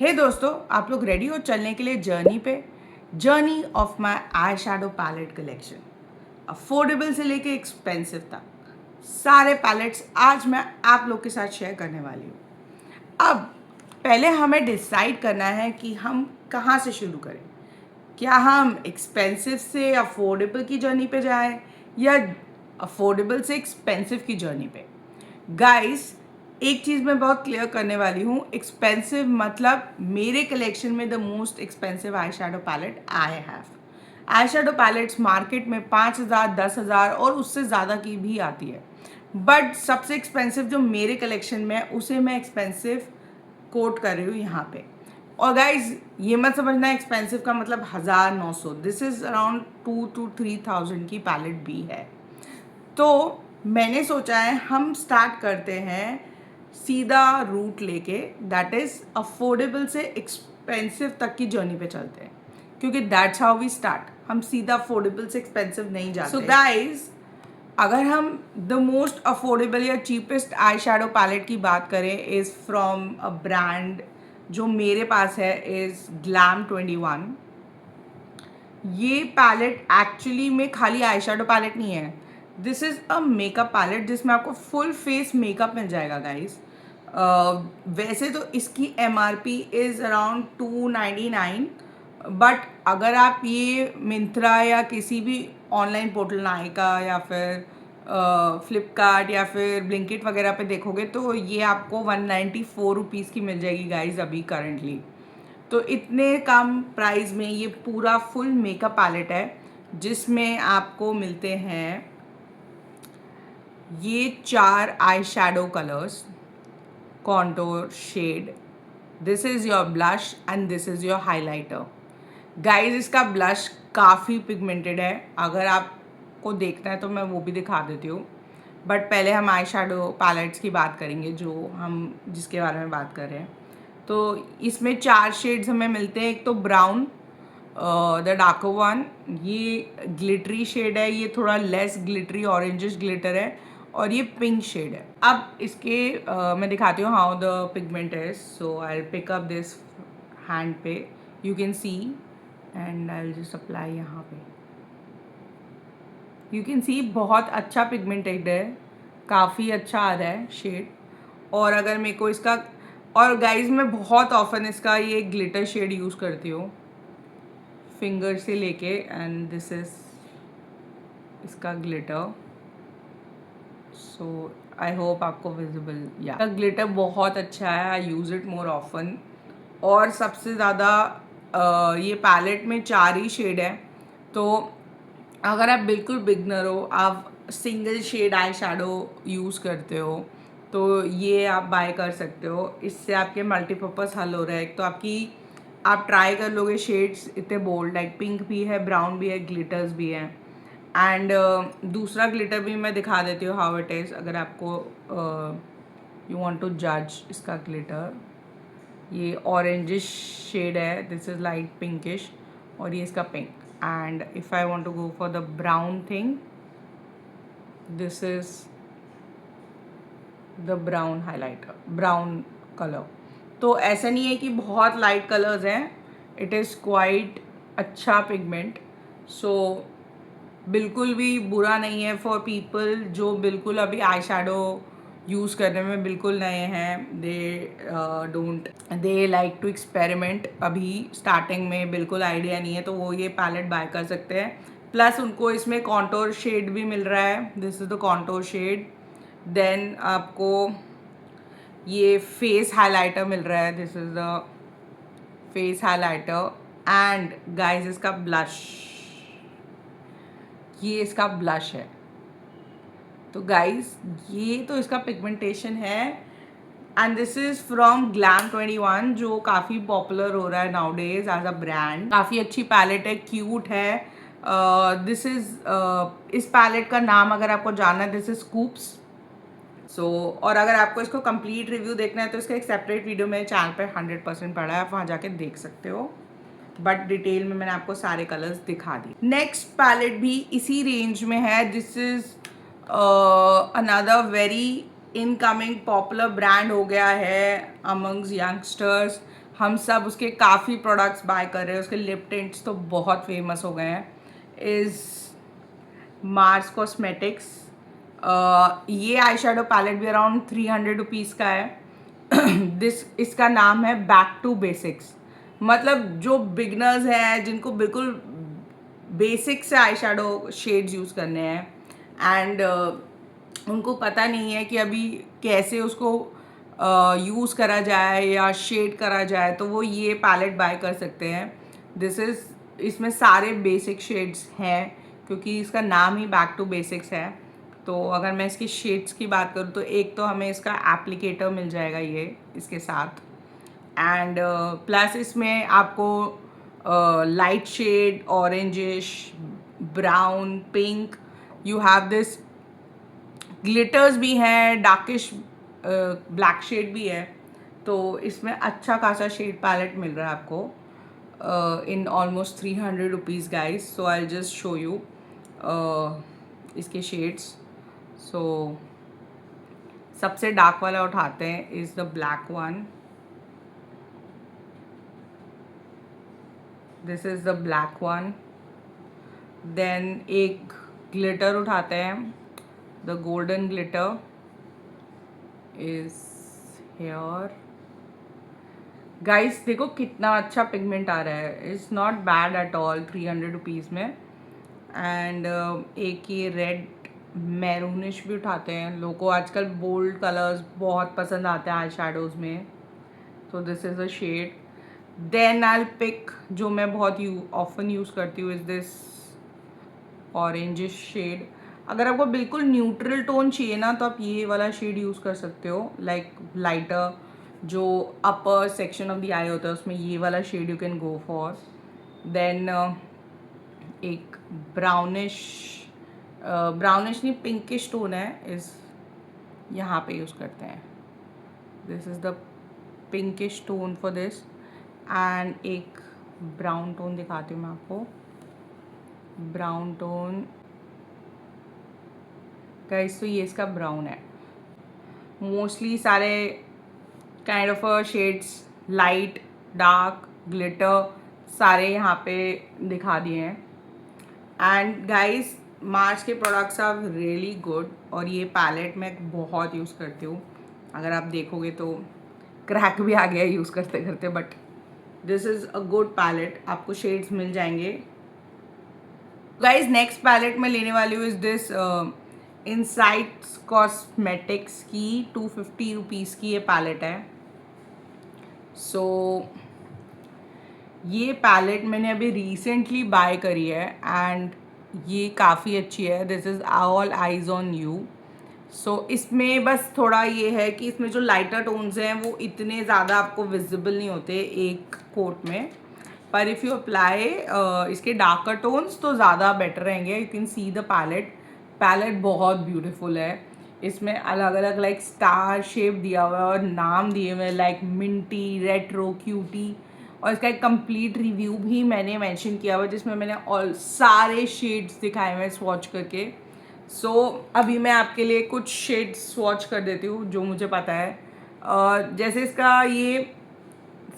हे दोस्तों, आप लोग रेडी हो चलने के लिए जर्नी पे? Journey of my eye shadow palette collection. Affordable से लेके एक्सपेंसिव तक सारे पैलेट्स आज मैं आप लोग के साथ शेयर करने वाली हूँ। अब पहले हमें डिसाइड करना है कि हम कहाँ से शुरू करें। क्या हम एक्सपेंसिव से अफोर्डेबल की जर्नी पे जाएं या अफोर्डेबल से एक्सपेंसिव की जर्नी पे? गाइस, एक चीज़ मैं बहुत क्लियर करने वाली हूँ। एक्सपेंसिव मतलब मेरे कलेक्शन में the most expensive eye shadow palette I have. Eye shadow palettes market में 5,000, 10,000 और उससे ज़्यादा की भी आती है, बट सबसे एक्सपेंसिव जो मेरे कलेक्शन में है उसे मैं एक्सपेंसिव कोट कर रही हूँ यहाँ पे। और गाइज, ये मत समझना एक्सपेंसिव का मतलब 1,000-900, दिस इज़ अराउंड 2 to 3,000 की पैलेट भी है। तो मैंने सोचा है हम स्टार्ट करते हैं सीधा रूट लेके, दैट इज़ अफोर्डेबल से एक्सपेंसिव तक की जर्नी पे चलते हैं, क्योंकि दैट्स हाउ वी स्टार्ट। हम सीधा अफोर्डेबल से एक्सपेंसिव नहीं जाते। सो गाइज, अगर हम द मोस्ट अफोर्डेबल या चीपेस्ट आई शैडो पैलेट की बात करें इज़ फ्रॉम अ ब्रांड जो मेरे पास है इज़ Glam21। ये पैलेट एक्चुअली में खाली आई शैडो पैलेट नहीं है, this is a makeup palette जिसमें आपको फुल फेस मेकअप मिल जाएगा गाइस। वैसे तो इसकी MRP इज़ अराउंड 299, बट अगर आप ये मिंत्रा या किसी भी ऑनलाइन पोर्टल नायका या फिर फ्लिपकार्ट या फिर ब्लिंकिट वगैरह पे देखोगे तो ये आपको 194 रुपीज़ की मिल जाएगी गाइस अभी करंटली। तो इतने कम प्राइस में ये पूरा फुल मेकअप पैलेट है जिसमें आपको मिलते हैं ये 4 eye shadow colours, contour shade, this is your blush and this is your highlighter. Guys, इसका ब्लश काफ़ी पिगमेंटेड है, अगर आपको देखना है तो मैं वो भी दिखा देती हूँ, बट पहले हम आई शैडो पैलेट्स की बात करेंगे जो हम जिसके बारे में बात कर रहे हैं। तो इसमें 4 शेड्स हमें मिलते हैं। एक तो ब्राउन, द डार्कर वन, ये ग्लिटरी शेड है, ये थोड़ा लेस ग्लिटरी ऑरेंजिश ग्लिटर है, और ये पिंक शेड है। अब इसके मैं दिखाती हूँ how the pigment is. So I will pick up this hand पे, you can see, and I will just apply यहाँ पे। यू कैन सी बहुत अच्छा पिगमेंटेड है, काफ़ी अच्छा आ रहा है शेड। और अगर मेरे को इसका, और गाइज मैं बहुत ऑफन इसका ये ग्लिटर शेड यूज़ करती हूँ फिंगर से लेके, एंड दिस इज इसका ग्लिटर। सो आई होप आपको विजिबल, या ग्लिटर बहुत अच्छा है, आई यूज़ इट मोर ऑफन। और सबसे ज़्यादा ये पैलेट में 4 ही शेड है, तो अगर आप बिल्कुल बिगनर हो, आप single shade eye shadow use करते हो, तो ये आप बाय कर सकते हो। इससे आपके मल्टीपर्पज़ हल हो रहा है। एक तो आप ट्राई कर लोगे शेड्स इतने बोल्ड, लाइक पिंक भी है, ब्राउन भी है, ग्लिटर्स भी हैं। एंड दूसरा ग्लिटर भी मैं दिखा देती हूँ हाउ इट इज़, अगर आपको यू वांट टू जज इसका ग्लिटर। ये ऑरेंजिश शेड है, दिस इज़ लाइट पिंकिश, और ये इसका pink. And if I want to go for the brown thing, this is the brown highlighter, brown colour. तो ऐसा नहीं है कि बहुत लाइट कलर्स हैं, इट इज़ क्वाइट अच्छा पिगमेंट। सो बिल्कुल भी बुरा नहीं है फॉर पीपल जो बिल्कुल अभी आई शैडो यूज़ करने में बिल्कुल नए हैं। दे लाइक टू एक्सपेरिमेंट, अभी स्टार्टिंग में बिल्कुल आइडिया नहीं है, तो वो ये पैलेट बाय कर सकते हैं। प्लस उनको इसमें कॉन्टोर शेड भी मिल रहा है, this is the contour shade. Then आपको ये फेस हाइलाइटर मिल रहा है, this is the face highlighter. And guys, इसका ब्लश, ये इसका ब्लश है। तो गाइस, ये तो इसका पिगमेंटेशन है। And this is from Glam21 जो काफ़ी पॉपुलर हो रहा है nowadays as a brand. काफ़ी अच्छी पैलेट है, क्यूट है। दिस इज़ इस पैलेट का नाम अगर आपको जानना है, दिस इज़ स्कूप्स। सो और अगर आपको इसको कंप्लीट रिव्यू देखना है तो इसका एक सेपरेट वीडियो मेरे चैनल पे 100% पड़ा है, आप वहाँ जाके देख सकते हो, बट डिटेल में मैंने आपको सारे कलर्स दिखा दिए। नेक्स्ट पैलेट भी इसी रेंज में है, this is another very incoming popular brand हो गया है अमंग्स यंगस्टर्स। हम सब उसके काफ़ी प्रोडक्ट्स बाय कर रहे हैं, उसके लिप टिंट्स तो बहुत फेमस हो गए हैं, इज़ मार्स कॉस्मेटिक्स। ये आई शेडो पैलेट भी अराउंड 300 रुपीज़ का है। इसका नाम है बैक टू बेसिक्स। मतलब जो बिगनर्स हैं, जिनको बिल्कुल बेसिक से आई शेडो शेड्स यूज़ करने हैं एंड उनको पता नहीं है कि अभी कैसे उसको यूज़ करा जाए या शेड करा जाए, तो वो ये पैलेट बाय कर सकते हैं। इसमें सारे बेसिक शेड्स हैं क्योंकि इसका नाम ही बैक टू बेसिक्स है। तो अगर मैं इसकी शेड्स की बात करूँ तो एक तो हमें इसका एप्लीकेटर मिल जाएगा ये इसके साथ, एंड प्लस इसमें आपको light shade, orangish, brown, pink, you have this glitters भी हैं, डार्किश ब्लैक शेड भी है। तो इसमें अच्छा खासा शेड पैलेट मिल रहा है आपको in almost 300 rupees guys. So I just show you इसके शेड्स। सो सबसे डार्क वाला उठाते हैं, is the black one. This is the black one. Then एक ग्लिटर उठाते हैं, the golden glitter is here. Guys देखो कितना अच्छा पिगमेंट आ रहा है, it's not bad at all 300 rupees में। एंड एक ये रेड मैरूनिश भी उठाते हैं, लोगों को आजकल बोल्ड कलर्स बहुत पसंद आते हैं आई शेडोज़ में, तो this is a shade. Then I pick, जो मैं बहुत ऑफन यूज़ करती हूँ, इज़ दिस ऑरेंजिश शेड। अगर आपको बिल्कुल न्यूट्रल टोन चाहिए ना, तो आप ये वाला शेड यूज़ कर सकते हो, लाइक लाइटर जो upper section of the eye होता है उसमें ये वाला shade you can go for. Then एक ब्राउनिश नहीं, पिंकिश टोन है, इस यहाँ पे यूज़ करते हैं, this is the pinkish tone for this. And एक ब्राउन टोन दिखाती हूँ मैं आपको, ब्राउन टोन गाइस, तो ये इसका ब्राउन है। मोस्टली सारे kind of shades, light, dark, glitter, सारे यहाँ पे दिखा दिए हैं। एंड गाइस मार्स के प्रोडक्ट्स आर रियली गुड, और ये पैलेट मैं बहुत यूज़ करती हूँ। अगर आप देखोगे तो क्रैक भी आ गया यूज़ करते करते, but this is a good palette, आपको शेड्स मिल जाएंगे। गाइज नेक्स्ट पैलेट मैं लेने वाली हूँ इज़ दिस इनसाइट्स कॉस्मेटिक्स की 250 रुपीज़ की ये पैलेट है। सो ये पैलेट मैंने अभी रिसेंटली बाय करी है एंड ये काफ़ी अच्छी है। This is all eyes on you. So इसमें बस थोड़ा ये है कि इसमें जो लाइटर टोन्स हैं वो इतने ज़्यादा आपको विजिबल नहीं होते एक कोट में, पर इफ़ यू अप्लाई इसके डार्कर टोन्स तो ज़्यादा बेटर रहेंगे। You can see the palette बहुत ब्यूटीफुल है। इसमें अलग अलग लाइक स्टार शेप दिया हुआ है और नाम दिए हुए लाइक मिंटी, रेट्रो, क्यूटी, और इसका एक कंप्लीट रिव्यू भी मैंने मेंशन किया हुआ है जिसमें मैंने ऑल सारे शेड्स दिखाए हुए हैं स्वॉच करके। सो अभी मैं आपके लिए कुछ शेड्स स्वॉच कर देती हूँ जो मुझे पता है। जैसे इसका ये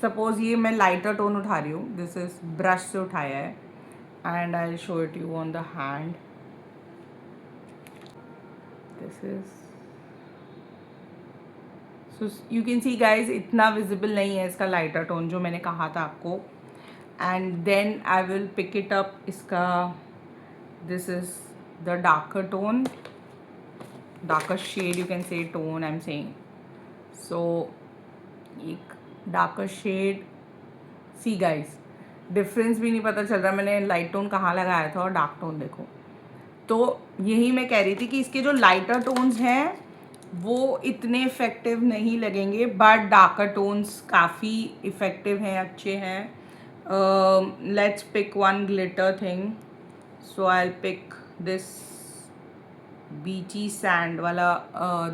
सपोज ये मैं लाइटर टोन उठा रही हूँ, दिस इज ब्रश से उठाया है and I show it you on the hand. This is, so you can see guys इतना विजिबल नहीं है इसका लाइटर टोन जो मैंने कहा था आपको। And then I will pick it up, इसका this is the darker tone, darker shade, you can say tone I am saying. So एक darker shade, see guys difference भी नहीं पता चल रहा मैंने लाइट टोन कहाँ लगाया था और डार्क टोन देखो। तो यही मैं कह रही थी कि इसके जो लाइटर टोन्स हैं वो इतने इफ़ेक्टिव नहीं लगेंगे, बट डार्कर टोन्स काफ़ी इफ़ेक्टिव हैं, अच्छे हैं। Let's pick one glitter thing. So I pick this beachy sand वाला,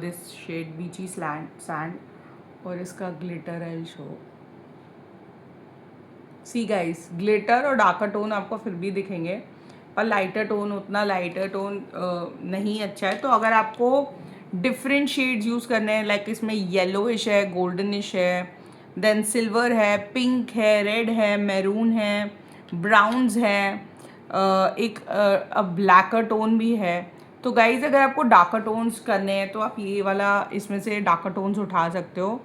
दिस शेड बीची सैंड, और इसका glitter I show. See guys glitter और डार्कर टोन आपको फिर भी दिखेंगे, पर लाइटर टोन, उतना लाइटर टोन नहीं अच्छा है। तो अगर आपको डिफरेंट शेड्स यूज़ करने हैं, लाइक इसमें येलोइश है, गोल्डनिश है, देन सिल्वर है, पिंक है, रेड है, मैरून है, ब्राउन्स है, एक ब्लैकर टोन भी है। तो गाइज अगर आपको डार्कर टोन्स करने हैं तो आप ये वाला इसमें से डार्कर टोन्स उठा सकते हो,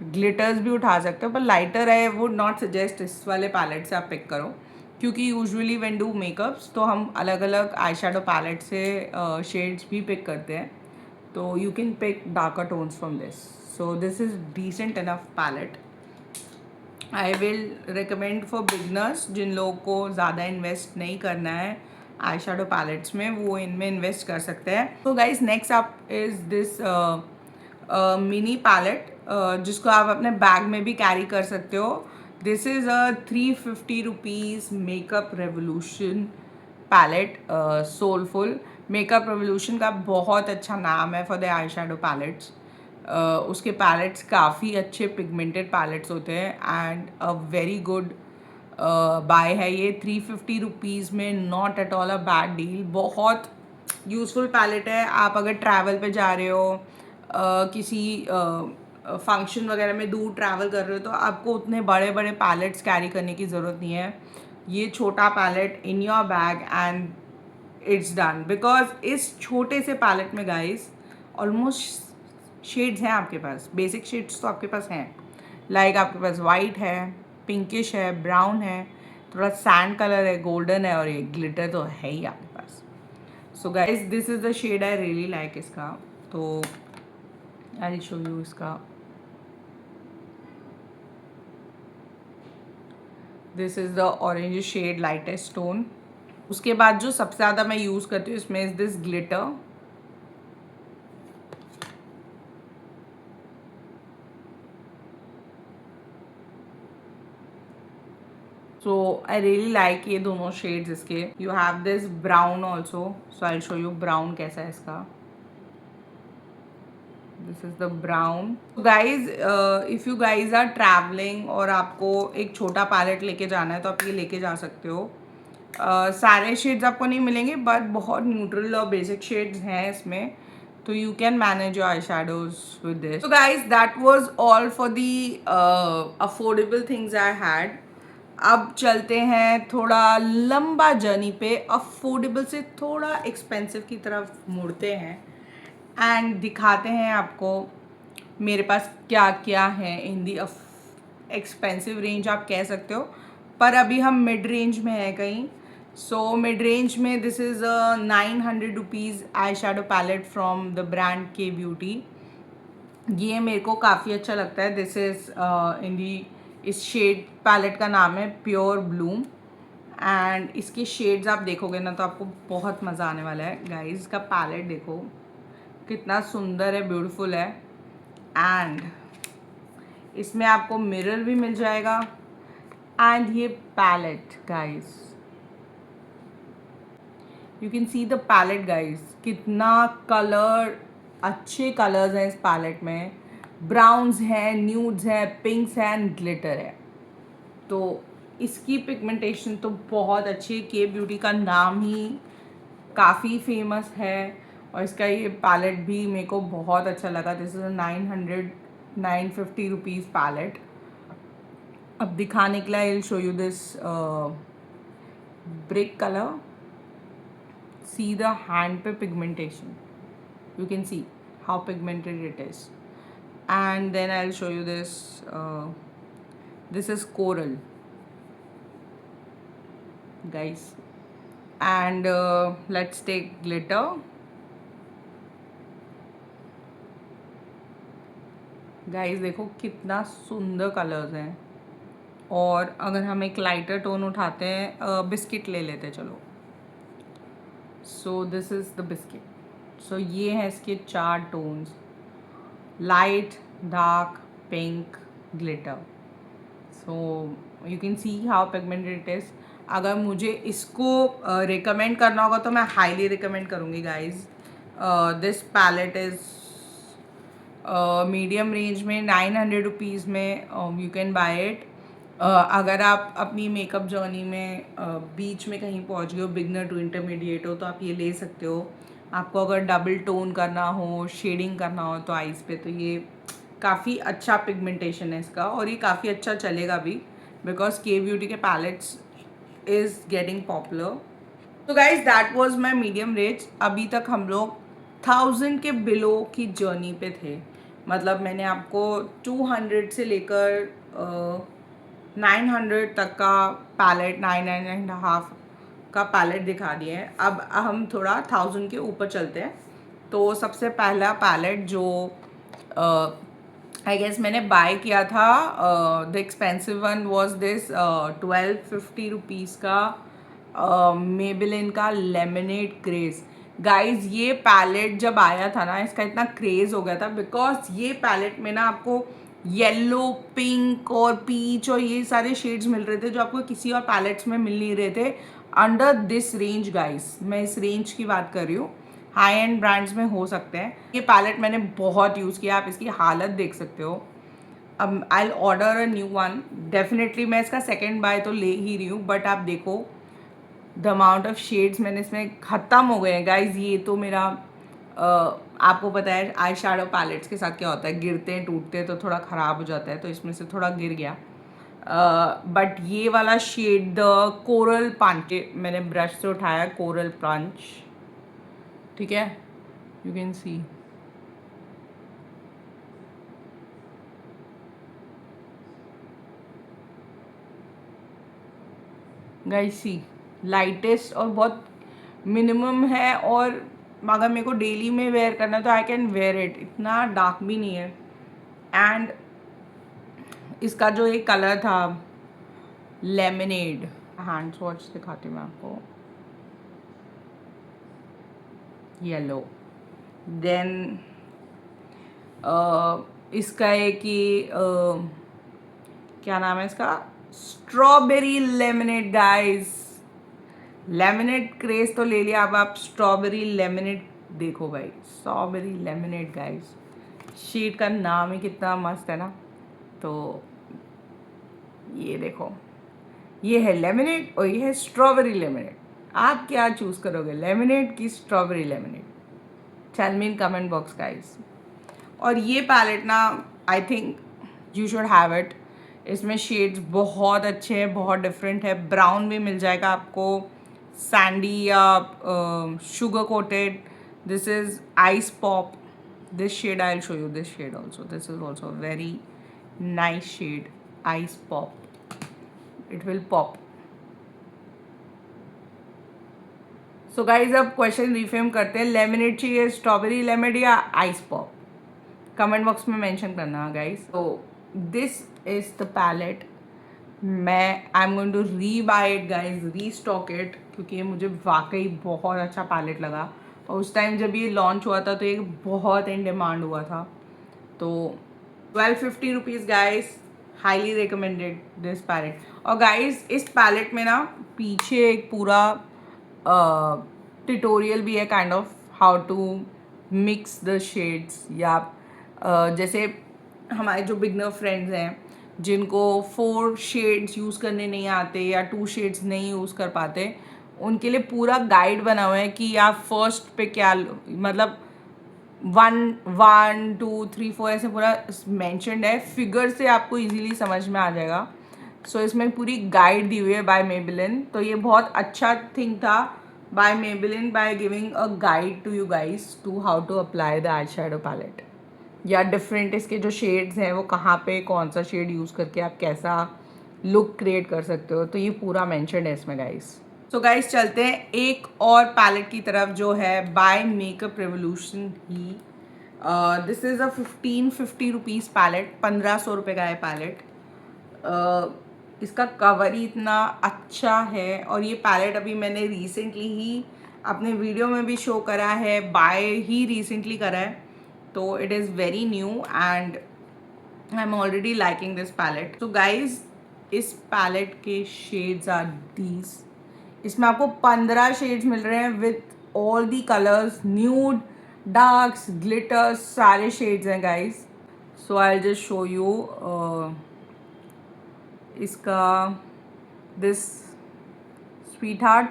ग्लिटर्स भी उठा सकते हो, पर लाइटर है वुड नॉट सजेस्ट इस वाले पैलेट से आप पिक करो, क्योंकि यूजुअली व्हेन डू मेकअप्स तो हम अलग अलग आई शेडो पैलेट से शेड्स भी पिक करते हैं, तो you can pick darker tones from this. So this is decent enough palette. I will recommend for beginners, जिन लोगों को ज़्यादा इन्वेस्ट नहीं करना है आई शेडो पैलेट्स में, वो इनमें इन्वेस्ट कर सकते हैं। तो guys next up is this mini palette, जिसको आप अपने बैग में भी कैरी कर सकते हो। This is a 350 rupees Makeup Revolution palette, soulful. Makeup Revolution का बहुत अच्छा नाम है for the eye shadow palettes. उसके पैलेट्स काफ़ी अच्छे पिगमेंटेड पैलेट्स होते हैं and a very good buy है ये 350 रुपीज़ में, not at all a bad deal. बहुत यूज़फुल पैलेट है। आप अगर ट्रैवल पे जा रहे हो, किसी फंक्शन वगैरह में दूर ट्रैवल कर रहे हो, तो आपको उतने बड़े बड़े पैलेट्स कैरी करने की ज़रूरत नहीं है। ये छोटा palette in your bag and it's done, because इस छोटे से पैलेट में गाइस ऑलमोस्ट शेड्स हैं आपके पास, बेसिक शेड्स तो आपके पास हैं, लाइक आपके पास वाइट है, पिंकिश है, ब्राउन है, थोड़ा सैंड कलर है, गोल्डन है, और ये ग्लिटर तो है ही आपके पास। So guys this is the shade I really like इसका, तो आई शो यू इसका। This is the orange shade, lightest tone. उसके बाद जो सबसे ज़्यादा मैं यूज़ करती हूँ इसमें is this glitter. So I really like ये दोनों शेड्स इसके। You have this brown also, so I show you brown कैसा है इसका। This is the brown. Guys if you guys are travelling और आपको एक छोटा पैलेट लेके जाना है तो आप ये लेके जा सकते हो। सारे शेड्स आपको नहीं मिलेंगे, बट बहुत न्यूट्रल और बेसिक शेड्स हैं इसमें, तो you can manage your eye shadows with this. So guys that was all for the affordable things I had. अब चलते हैं थोड़ा लंबा जर्नी पे, अफोर्डेबल से थोड़ा एक्सपेंसिव की तरफ मुड़ते हैं एंड दिखाते हैं आपको मेरे पास क्या क्या है इन दी एक्सपेंसिव रेंज आप कह सकते हो, पर अभी हम मिड रेंज में है कहीं। सो मिड रेंज में this is 900 rupees eye shadow palette from the brand K Beauty. ये मेरे को काफ़ी अच्छा लगता है। दिस इज़ इन दी, इस शेड पैलेट का नाम है प्योर ब्लूम, एंड इसके शेड्स आप देखोगे ना तो आपको बहुत मज़ा आने वाला है। गाइस इसका पैलेट देखो कितना सुंदर है, ब्यूटीफुल है, एंड इसमें आपको मिरर भी मिल जाएगा। एंड ये palette guys, you can see the palette guys, कितना कलर, अच्छे कलर्स हैं इस पैलेट में। ब्राउन्स हैं, न्यूड्स हैं, पिंक्स हैं एंड ग्लिटर है, तो इसकी पिगमेंटेशन तो बहुत अच्छी है। के ब्यूटी का नाम ही काफ़ी फेमस है, और इसका ये पैलेट भी मेरे को बहुत अच्छा लगा। This is 950 rupees palette. अब दिखाने के लिए I will show you this brick colour. See the hand पे pigmentation, you can see how pigmented it is, and then I'll show you this. This is coral guys, and let's take glitter. Guys देखो कितना सुंदर colours हैं, और अगर हम एक lighter tone उठाते हैं, बिस्किट ले लेते चलो। So this is the biscuit. So ये हैं इसके 4 tones, light, dark, pink, glitter. So you can see how pigmented it is. अगर मुझे इसको रिकमेंड करना होगा तो मैं हाईली रिकमेंड करूँगी guys. This palette is medium range में 900 रुपीज़ में यू कैन बाय इट। अगर आप अपनी मेकअप जर्नी में बीच में कहीं पहुंच गए हो, बिगनर टू इंटरमीडिएट हो, तो आप ये ले सकते हो। आपको अगर डबल टोन करना हो, शेडिंग करना हो तो आईज पे, तो ये काफ़ी अच्छा पिगमेंटेशन है इसका और ये काफ़ी अच्छा चलेगा भी बिकॉज के ब्यूटी के पैलेट्स इज़ गेटिंग पॉपुलर। तो guys that was my medium range. अभी तक हम लोग 1000 के बिलो की जर्नी पे थे। मतलब मैंने आपको 200 से लेकर 900 तक का पैलेट, 9.5 का पैलेट दिखा दिए हैं। अब हम थोड़ा 1000 के ऊपर चलते हैं। तो सबसे पहला पैलेट जो आई गेस मैंने बाय किया था, the expensive one was this 1250 का मेबेलिन का लेमनेड क्रेज। गाइज ये पैलेट जब आया था ना, इसका इतना क्रेज हो गया था बिकॉज ये पैलेट में ना आपको येलो, पिंक और पीच और ये सारे शेड्स मिल रहे थे जो आपको किसी और पैलेट्स में मिल नहीं रहे थे अंडर दिस रेंज। गाइज मैं इस रेंज की बात कर रही हूँ, हाई एंड ब्रांड्स में हो सकते हैं। ये पैलेट मैंने बहुत यूज़ किया, आप इसकी हालत देख सकते हो। अब I order a new one, definitely मैं इसका सेकेंड बाय तो ले ही रही हूँ, बट आप देखो द अमाउंट ऑफ शेड्स मैंने इसमें ख़त्म हो गए हैं गाइज। ये तो मेरा आपको पता है आई शैडो पैलेट्स के साथ क्या होता है, गिरते हैं टूटते हैं तो थोड़ा ख़राब हो जाता है, तो इसमें से थोड़ा गिर गया। बट ये वाला शेड द कोरल पंच, मैंने ब्रश से उठाया कोरल पंच, ठीक है, you can see. Guys see lightest और बहुत मिनिमम है, और अगर मेरे को डेली में वेयर करना है तो आई कैन वेयर इट, इतना डार्क भी नहीं है। एंड इसका जो एक कलर था लेमनेड, हैंड स्वॉच दिखाती हूँ मैं आपको, येलो। देन इसका एक कि क्या नाम है इसका, strawberry lemonade. Guys lemonade craze तो ले लिया, अब आप स्ट्रॉबेरी लेमनेड देखो भाई, स्ट्रॉबेरी लेमनेड। गाइस शीट का नाम ही कितना मस्त है ना। तो ये देखो, ये है लेमनेड और ये है स्ट्रॉबेरी लेमनेड। आप क्या चूज़ करोगे, लेमनेड की strawberry lemonade? Tell me in comment box guys. और ये पैलेट ना I think you should have it. इसमें शेड्स बहुत अच्छे हैं, बहुत डिफरेंट है। ब्राउन भी मिल जाएगा आपको, सैंडी या sugar coated. This is ice pop, this shade I will show you, this shade also, this is also very nice shade, ice pop, it will pop. So guys अब question reframe करते हैं, lemonade चाहिए, strawberry lemonade या ice pop? Comment box में mention करना guys. तो this is the palette. मैं I am going to rebuy it guys, restock it, क्योंकि ये मुझे वाकई बहुत अच्छा पैलेट लगा। और उस टाइम जब ये लॉन्च हुआ था तो ये बहुत इन डिमांड हुआ था। तो 1250 rupees guys, highly recommended this palette. और गाइस इस पैलेट में ना पीछे एक पूरा ट्यूटोरियल भी है, kind of how to mix the shades. या जैसे हमारे जो बिगनर फ्रेंड्स हैं जिनको 4 शेड्स यूज़ करने नहीं आते या 2 शेड्स नहीं यूज़ कर पाते, उनके लिए पूरा गाइड बना हुआ है कि आप फर्स्ट पे क्या, मतलब 1 1 2 3 4 ऐसे पूरा मैंशनड है, फिगर से आपको इजीली समझ में आ जाएगा। सो इसमें पूरी गाइड दी हुई है बाय मेबेलिन। तो ये बहुत अच्छा थिंग था by Maybelline, by giving a guide to you guys to how to apply the eye shadow palette, या डिफरेंट इसके जो शेड्स हैं वो कहाँ पे कौन सा शेड यूज़ करके आप कैसा लुक क्रिएट कर सकते हो। तो ये पूरा मेंशन है इसमें गाइस। सो गाइस चलते हैं एक और पैलेट की तरफ जो है बाय मेकअप रेवोल्यूशन ही। This is a 1550 rupees palette, 1500 रुपये का है पैलेट। इसका कवर ही इतना अच्छा है, और ये पैलेट अभी मैंने रिसेंटली ही अपने वीडियो में भी शो करा है, बाय ही रिसेंटली करा है। तो it is very new and I am already liking this palette. तो गाइज इस पैलेट के शेड्स आर दीज। इसमें आपको 15 शेड्स मिल रहे हैं with all the colours, nude, darks, glitters, सारे शेड्स हैं guys. So I just show you इसका दिस स्वीट हार्ट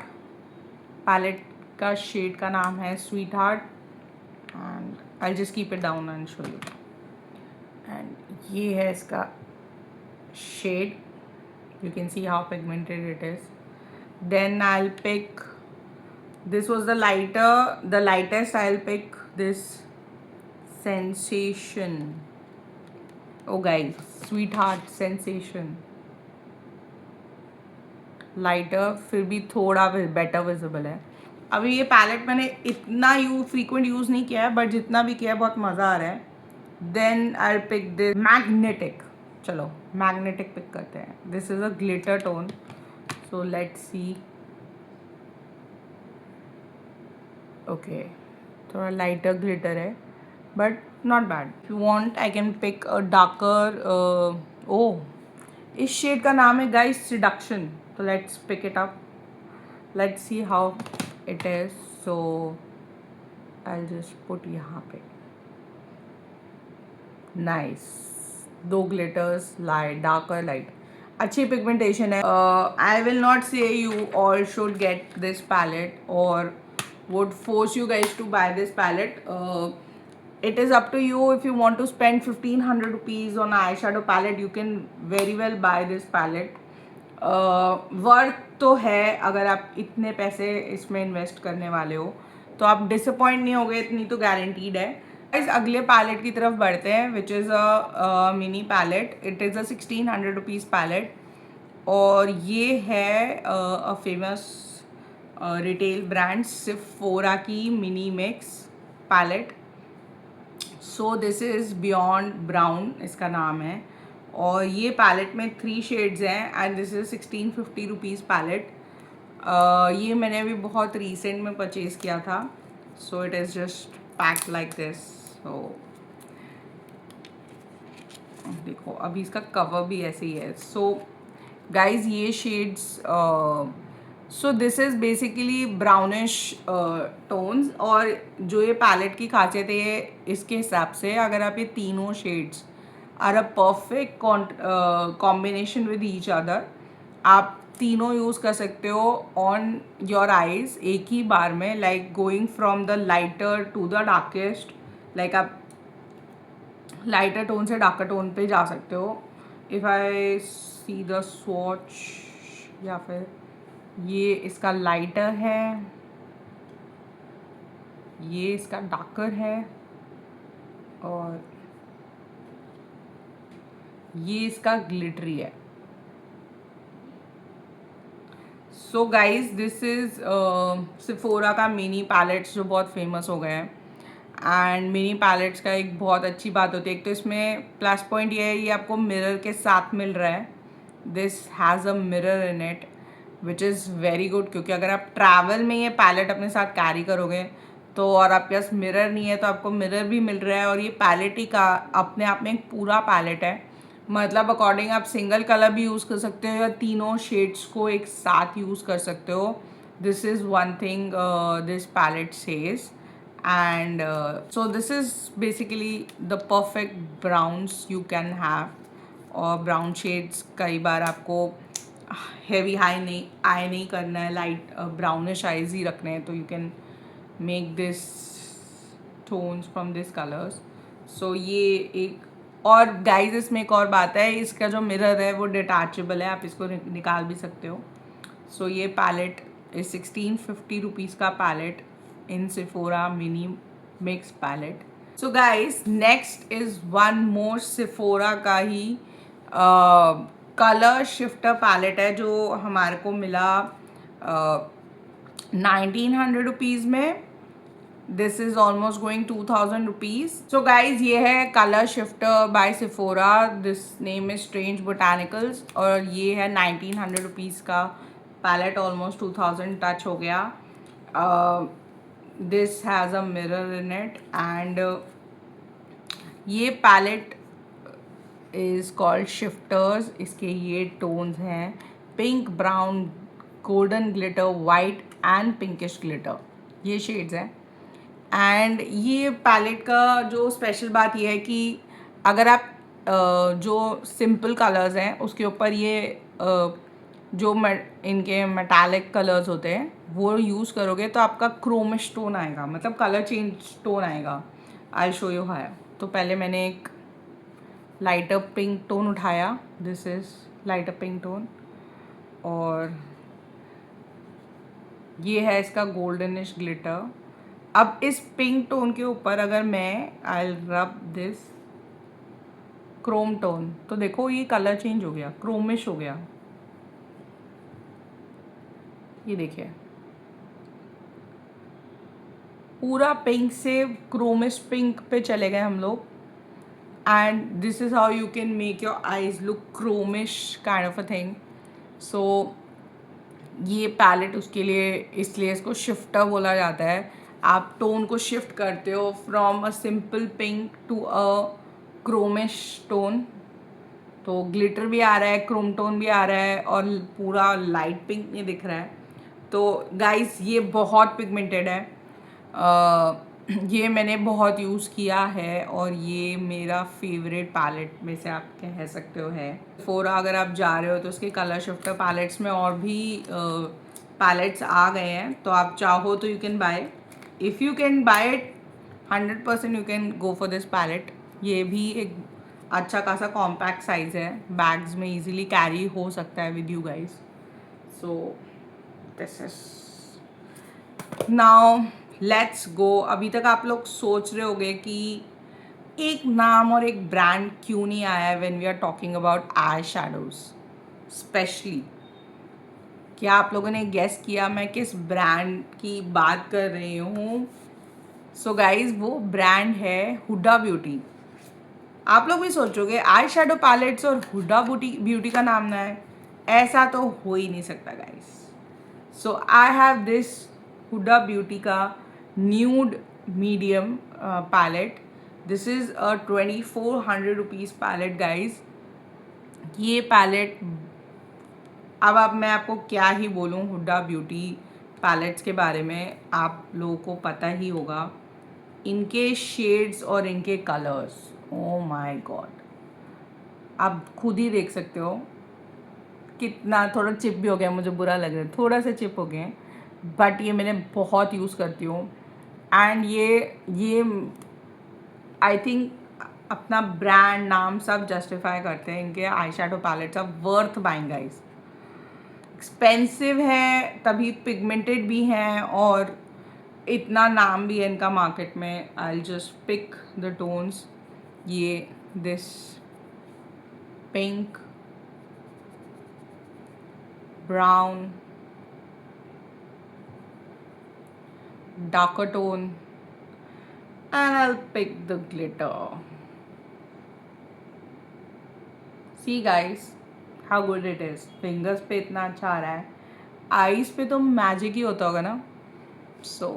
पैलेट का शेड का नाम है sweet heart, and I just keep it down and show you. And ये है इसका shade, you can see how pigmented it is. Then I'll pick, this was the lightest. I'll pick this Sensation. Oh guys, Sweetheart Sensation, lighter फिर भी थोड़ा better visible है. अभी ये palette मैंने इतना फ्रीक्वेंट यूज़ नहीं किया है, बट जितना भी किया है बहुत मज़ा आ रहा है. Then I pick this magnetic. चलो मैग्नेटिक पिक करते हैं. This is a glitter tone, so let's see. Okay, थोड़ा लाइटर ग्लिटर है but not bad. If you want I can pick a darker. इस शेड का नाम है गाइस सिडक्शन. तो let's pick it up. Let's see how it is. So I just put यहाँ पे. Nice. 2 glitters, light, darker, light. अच्छी pigmentation है. आई will not say you all should get this palette और would force you guys to buy this palette. It is up to you. If you want to spend 1500 rupees on eyeshadow palette, you can very well buy this palette. Worth तो है. अगर आप इतने पैसे इसमें invest करने वाले हो तो आप डिसअपॉइंट नहीं होगे, इतनी तो गारंटीड है. इस अगले पैलेट की तरफ बढ़ते हैं, which is a mini palette. It is a 1600 rupees palette और ये है a famous retail brand Sephora की mini mix palette. So this is beyond brown इसका नाम है और ये पैलेट में 3 शेड्स हैं and this is 1650 rupees palette. ये मैंने अभी बहुत रिसेंट में परचेज़ किया था. So it is just packed like this. So देखो अभी इसका कवर भी ऐसे ही है. सो गाइज ये shades, so this is basically brownish tones. और जो ये पैलेट की खासियत है इसके हिसाब से, अगर आप ये तीनों shades are a perfect combination with each other, आप तीनों यूज़ कर सकते हो ऑन योर आइज़ एक ही बार में. Like going from the lighter to the darkest, like आप लाइटर टोन से डार्कर टोन पे जा सकते हो. If I see the swatch, या फिर ये इसका लाइटर है, ये इसका डार्कर है और ये इसका ग्लिटरी है. सो गाइज दिस इज़ सिफोरा का मिनी पैलेट्स जो बहुत फेमस हो गए हैं. एंड मिनी पैलेट्स का एक बहुत अच्छी बात होती है, एक तो इसमें प्लस पॉइंट ये है, ये आपको मिरर के साथ मिल रहा है. This has a mirror in it which is very good, क्योंकि अगर आप ट्रैवल में ये पैलेट अपने साथ कैरी करोगे तो, और आपके पास मिरर नहीं है तो आपको मिरर भी मिल रहा है. और ये पैलेट ही का अपने आप में एक पूरा पैलेट है. मतलब अकॉर्डिंग आप सिंगल कलर भी यूज़ कर सकते हो या तीनों शेड्स को एक साथ यूज़ कर सकते हो. This is one thing this palette says. And so this is basically the perfect browns you can have. और ब्राउन शेड्स कई बार आपको हेवी आई नहीं करना है, लाइट ब्राउनिश आइज ही रखने हैं, तो you can make this tones from this colours. So ये एक, और गाइज इसमें एक और बात है, इसका जो मिरर है वो डिटैचेबल है, आप इसको निकाल भी सकते हो. सो ये पैलेट इज 1650 रुपीज़ का palette in Sephora mini mix palette. So guys, next is one more Sephora का ही color shifter palette है जो हमारे को मिला 1900 रुपीज़ में. This is almost going 2000 rupees. So guys, ये है color shifter by Sephora. This name is Strange Botanicals और ये है 1900 रुपीज़ का palette, almost 2000 टच हो गया. This has a mirror in it and ये palette is called shifters. इसके ये tones हैं pink, brown, golden glitter, white and pinkish glitter. ये shades हैं. and ये palette का जो special बात ये है कि अगर आप जो simple colors हैं उसके ऊपर ये जो इनके मेटालिक कलर्स होते हैं वो यूज़ करोगे तो आपका क्रोमिश टोन आएगा, मतलब कलर चेंज टोन आएगा. आई शो यू हाउ. तो पहले मैंने एक लाइटर पिंक टोन उठाया, this is lighter pink tone, और ये है इसका गोल्डनिश ग्लिटर। अब इस पिंक टोन के ऊपर अगर मैं आई रब दिस क्रोम टोन, तो देखो ये कलर चेंज हो गया, क्रोमिश हो गया, ये देखिए पूरा पिंक से क्रोमिश पिंक पे चले गए हम लोग। And this is how you can make your eyes look chromish kind of a thing. So ये पैलेट उसके लिए, इसलिए इसको शिफ्टर बोला जाता है। आप टोन को शिफ्ट करते हो from a simple pink to a chromish tone. तो ग्लिटर भी आ रहा है, क्रोम टोन भी आ रहा है, और पूरा लाइट पिंक नहीं दिख रहा है। तो गाइस ये बहुत पिगमेंटेड है, ये मैंने बहुत यूज़ किया है, और ये मेरा फेवरेट पैलेट में से आप कह सकते हो है। फोरा अगर आप जा रहे हो तो उसके कलर शिफ्टर पैलेट्स में और भी पैलेट्स आ गए हैं, तो आप चाहो तो you can buy, if you can buy it 100% you can go for this palette. ये भी एक अच्छा खासा कॉम्पैक्ट साइज़ है, बैग्स में इजीली कैरी हो सकता है with you guys. So this is now let's go. अभी तक आप लोग सोच रहे होंगे कि एक नाम और एक ब्रांड क्यों नहीं आया है when we are talking about eye shadows specially. क्या आप लोगों ने गेस किया मैं किस ब्रांड की बात कर रही हूँ? सो गाइज वो ब्रांड है हुडा ब्यूटी। आप लोग भी सोचोगे आई शेडो पैलेट्स और हुडा ब्यूटी का नाम ना है, ऐसा तो हो ही नहीं सकता guys. So I have this Huda beauty का nude medium palette. This is a 2400 rupees palette guys. ये पैलेट, अब मैं आपको क्या ही बोलूँ हुडा ब्यूटी पैलेट्स के बारे में, आप लोगों को पता ही होगा इनके शेड्स और इनके कलर्स। ओ माय गॉड, आप खुद ही देख सकते हो कितना, थोड़ा चिप भी हो गया, मुझे बुरा लग रहा है, थोड़ा सा चिप हो गए, बट ये मैंने बहुत यूज़ करती हूँ। एंड ये आई थिंक अपना ब्रांड नाम सब जस्टिफाई करते हैं। इनके eye shadow palettes are worth buying guys. Expensive है तभी पिगमेंटेड भी हैं, और इतना नाम भी है इनका मार्केट में। I just pick the tones, ये this pink, brown, darker tone, and I'll pick the glitter. See guys how good it is. Fingers पे इतना अच्छा आ रहा है, आईज पे तो मैजिक ही होता होगा ना। So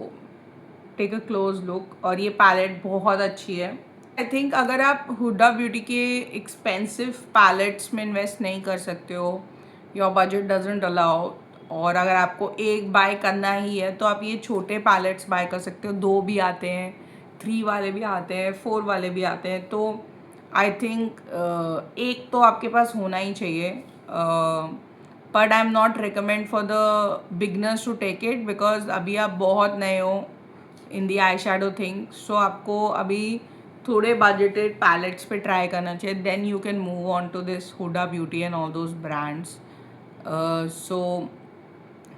take a close look, और ये पैलेट बहुत अच्छी है। आई थिंक अगर आप हुडा ब्यूटी के एक्सपेंसिव पैलेट्स में इन्वेस्ट नहीं कर सकते हो, योर बजट डजेंट अलाउ, और अगर आपको एक बाय करना ही है तो आप ये छोटे पैलेट्स बाय कर सकते हो। 2 भी आते हैं, 3 वाले भी आते हैं, 4 वाले भी आते हैं। तो आई थिंक एक तो आपके पास होना ही चाहिए, but I am not recommend for the beginners to take it, because अभी आप बहुत नए हो इन दी आई शेडो थिंग। सो आपको अभी थोड़े बजटेड पैलेट्स पे ट्राई करना चाहिए, then you can move on to this Huda beauty and all those brands. So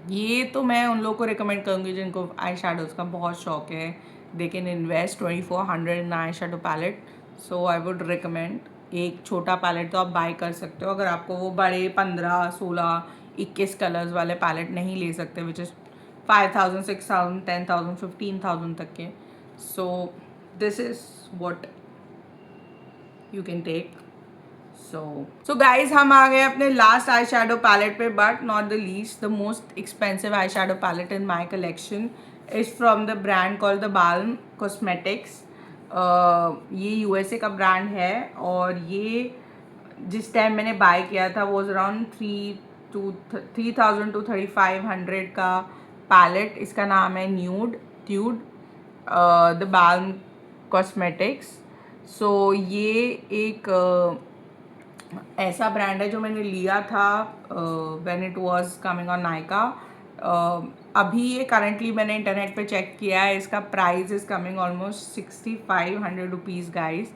ये तो मैं उन लोगों को रिकमेंड करूँगी जिनको आई शेडोज़ का बहुत शौक है। They can invest 2400 in eye shadow palette. So I would recommend, एक छोटा पैलेट तो आप बाय कर सकते हो। अगर आपको वो बड़े 15, 16, 21 कलर्स वाले पैलेट नहीं ले सकते, विच इज़ 5000, 6000, 10,000, 15,000 तक के, so this is what you can take. So guys हम आ गए अपने लास्ट आई शेडो पैलेट पे, but not the least, the most expensive eye shadow palette in my collection is from the brand called the balm cosmetics. ये USA का brand है, और ये जिस टाइम मैंने बाय किया था वो अराउंड 3000 to 3500 का पैलेट। इसका नाम है न्यूड ट्यूड द बाल्म कॉस्मेटिक्स। सो ये एक ऐसा ब्रांड है जो मैंने लिया था when it was coming on Nykaa. अभी ये करंटली मैंने इंटरनेट पे चेक किया है, इसका price is coming almost 6500 rupees guys.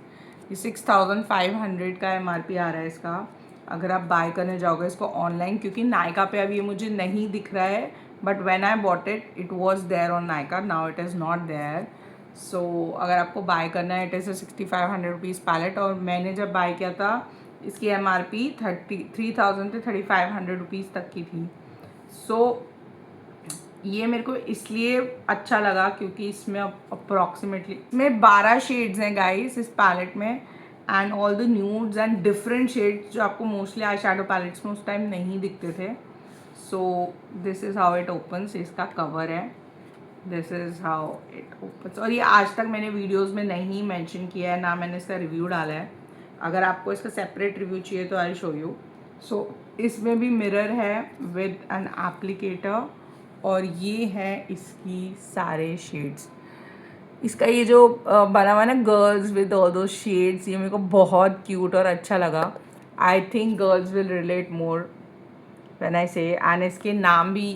ये 6500 का MRP आ रहा है इसका। अगर आप बाय करने जाओगे इसको ऑनलाइन, क्योंकि नायका पे अभी ये मुझे नहीं दिख रहा है, but when I bought it was there on Nykaa, now it is not there. So अगर आपको बाय करना है, इट इज़ 6500 रुपीज़ पैलेट। और मैंने जब बाय किया था इसकी MRP 33,000 से 3500 रुपीज़ तक की थी। सो ये मेरे को इसलिए अच्छा लगा क्योंकि इसमें अप्रॉक्सीमेटली में 12 शेड्स हैं गाइस इस पैलेट में, and all the nudes and different shades जो आपको मोस्टली आई शेडो पैलेट्स में उस टाइम नहीं दिखते थे। सो this is how it opens. इसका कवर है, this is how it opens. और ये आज तक मैंने वीडियोस में नहीं मेंशन किया है, ना मैंने इसका रिव्यू डाला है। अगर आपको इसका सेपरेट रिव्यू चाहिए तो आई शो यू। सो इसमें भी मिरर है विद एन एप्लीकेटर, और ये है इसकी सारे शेड्स। इसका ये जो बना हुआ ना गर्ल्स विद ऑल दो शेड्स, ये मेरे को बहुत क्यूट और अच्छा लगा। I think girls will relate more when I से। एंड इसके नाम भी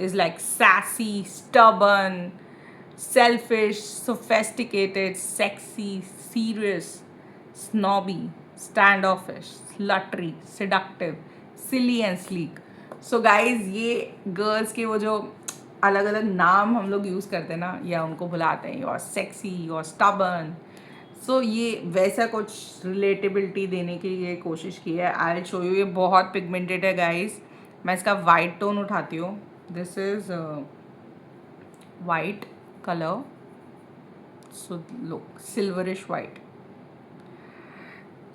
is like sassy, stubborn, selfish, sophisticated, sexy, serious, snobby, standoffish, sluttery, seductive, silly and sleek. So guys, ये गर्ल्स के वो जो अलग अलग नाम हम लोग यूज़ करते हैं ना, या उनको बुलाते हैं योर सेक्सी, योर स्टबर्न। सो ये वैसा कुछ रिलेटेबिलिटी देने की ये कोशिश की है। आई विल शो यू। ये बहुत पिगमेंटेड है गाइस। मैं इसका वाइट टोन उठाती हूँ। This is white color, so look, silverish white.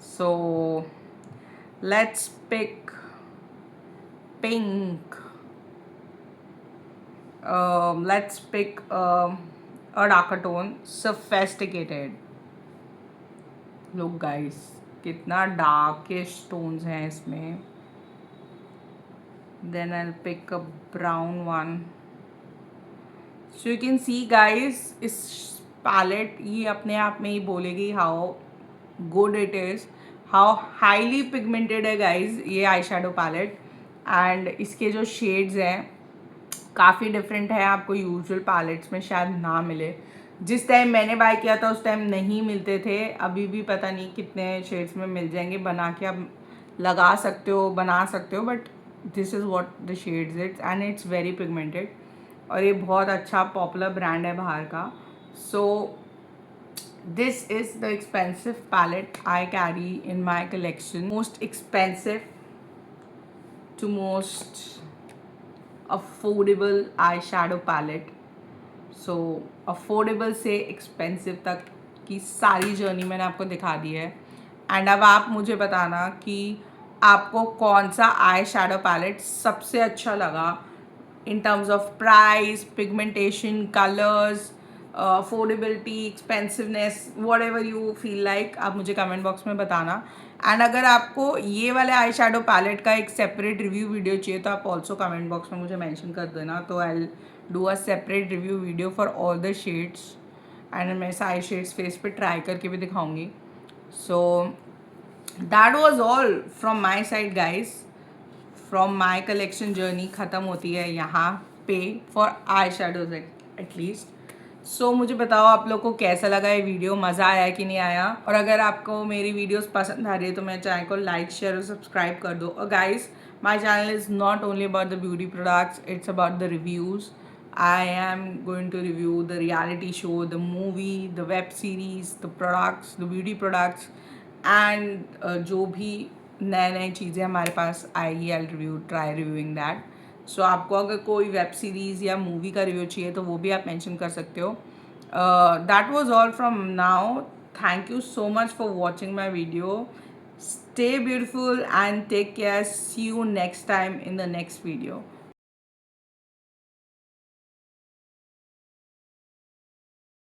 So let's pick pink. Let's pick a darker tone, sophisticated. Look guys, कितना darkish tones हैं इसमें. Then I'll pick a brown one. So you can see guys, इस palette ये अपने आप में ही बोलेगी how good it is, how highly pigmented है गाइज ये आई शेडो पैलेट। एंड इसके जो शेड्स हैं काफ़ी डिफरेंट है, आपको यूजुअल पैलेट्स में शायद ना मिले। जिस टाइम मैंने बाय किया था उस टाइम नहीं मिलते थे, अभी भी पता नहीं कितने शेड्स में मिल जाएंगे। बना के आप लगा सकते हो, बना सकते हो, but this is what the shades it's, and it's very pigmented. और ये बहुत अच्छा पॉपुलर ब्रांड है बाहर का। So this is the expensive palette I carry in my collection. Most expensive to most affordable eye shadow palette. So affordable से expensive तक की सारी जर्नी मैंने आपको दिखा दी है। एंड अब आप मुझे बताना कि आपको कौन सा आई शेडो पैलेट सबसे अच्छा लगा in terms of price, pigmentation, colors, affordability, expensiveness, whatever you feel like, आप मुझे कमेंट बॉक्स में बताना। एंड अगर आपको ये वाले आई शेडो पैलेट का एक सेपरेट रिव्यू वीडियो चाहिए तो आप ऑल्सो कमेंट बॉक्स में मुझे मेंशन कर देना, तो I do a separate review video for all the shades. And मैं सारे शेड्स फेस पे ट्राई करके भी दिखाऊंगी। So that was all from my side guys. From my collection journey ख़त्म होती है यहाँ पे फॉर आई शेडोज एटलीस्ट। सो मुझे बताओ आप लोग को कैसा लगा ये वीडियो, मज़ा आया कि नहीं आया। और अगर आपको मेरी वीडियोस पसंद आ रही है तो मेरे चैनल को लाइक, शेयर और सब्सक्राइब कर दो। और guys, my channel is not only about the beauty products, it's about the reviews. I am going to review the reality show, the movie, the web series, the products, the beauty products, and जो भी नए नए चीज़ें हमारे पास आएगी, I review try reviewing that. So आपको अगर कोई वेब सीरीज़ या मूवी का रिव्यू चाहिए तो वो भी आप मेंशन कर सकते हो। That was all from now. Thank you so much for watching my video. Stay beautiful and take care. See you next time in the next video.